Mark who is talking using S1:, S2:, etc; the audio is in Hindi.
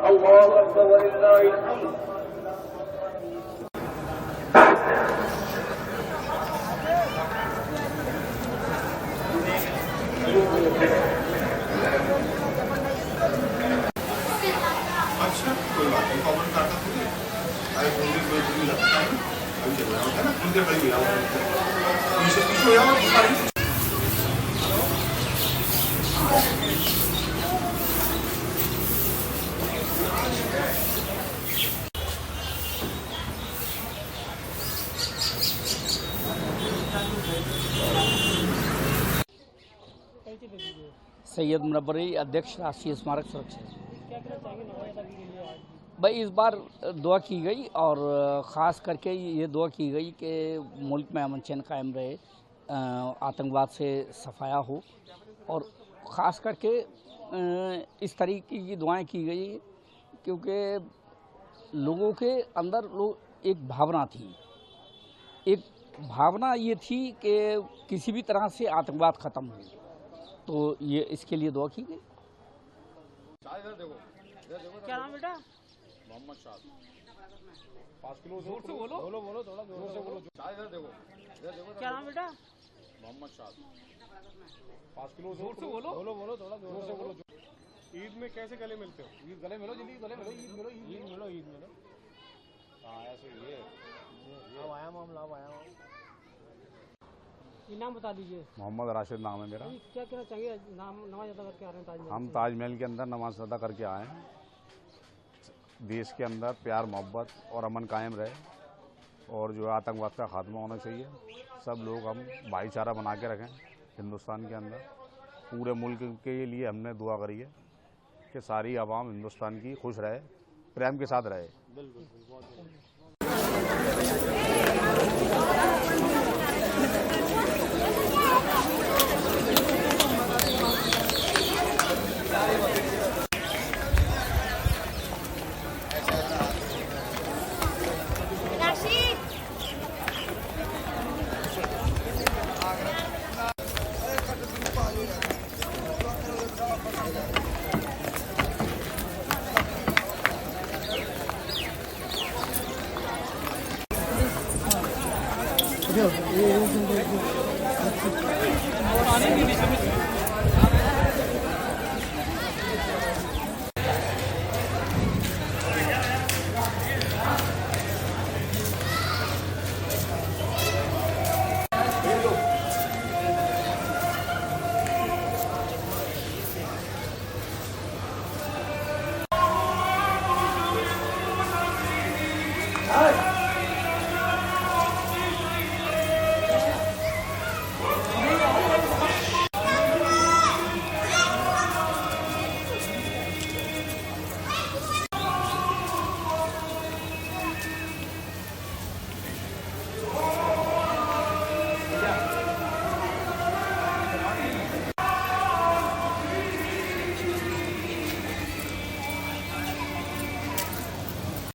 S1: अल्लाहु अकबर वलिल्लाहिल हम्द।
S2: अच्छा कोई बात नहीं, कॉमन काटा थोड़ी अरे मंदिर में भी लगता है अभी चल रहा होता है ना, मंदिर में भी आओ पीछे पीछे आओ सारी
S3: सैयद मुनव्वरी, अध्यक्ष राष्ट्रीय स्मारक सुरक्षा। भाई इस बार दुआ की गई और ख़ास करके ये दुआ की गई कि मुल्क में अमन चैन कायम रहे, आतंकवाद से सफाया हो और ख़ास करके इस तरीके की दुआएं की गई क्योंकि लोगों के अंदर एक भावना थी, एक भावना ये थी कि किसी भी तरह से आतंकवाद ख़त्म हो, तो ये इसके लिए दुआ की गई।
S4: क्या नाम बेटा?
S2: मोहम्मद शाह। 5 किलो जोर से बोलो बोलो बोलो थोड़ा जोर से बोलो। इधर देखो
S4: क्या नाम बेटा?
S2: मोहम्मद शाह। 5 किलो जोर से बोलो बोलो बोलो थोड़ा जोर से बोलो। ईद में कैसे गले मिलते हो? ईद गले मिलो जल्दी, गले मिलो, ईद मिलो, ईद मिलो, ईद मिलो। हाँ ऐसे ये अब आया मामला, अब आया
S4: ये नाम बता दीजिए।
S2: मोहम्मद राशिद नाम है मेरा।
S4: क्या कहना चाहिए? नाम नमाज अदा करके आ रहे हैं ताजमहल।
S2: हम ताजमहल के अंदर नमाज अदा करके आए हैं। देश के अंदर प्यार मोहब्बत और अमन कायम रहे और जो आतंकवाद का खात्मा होना चाहिए। सब लोग हम भाईचारा बना के रखें हिंदुस्तान के अंदर। पूरे मुल्क के लिए हमने दुआ करी है कि सारी आवाम हिंदुस्तान की खुश रहे, प्रेम के साथ रहे।
S5: बिल्कुल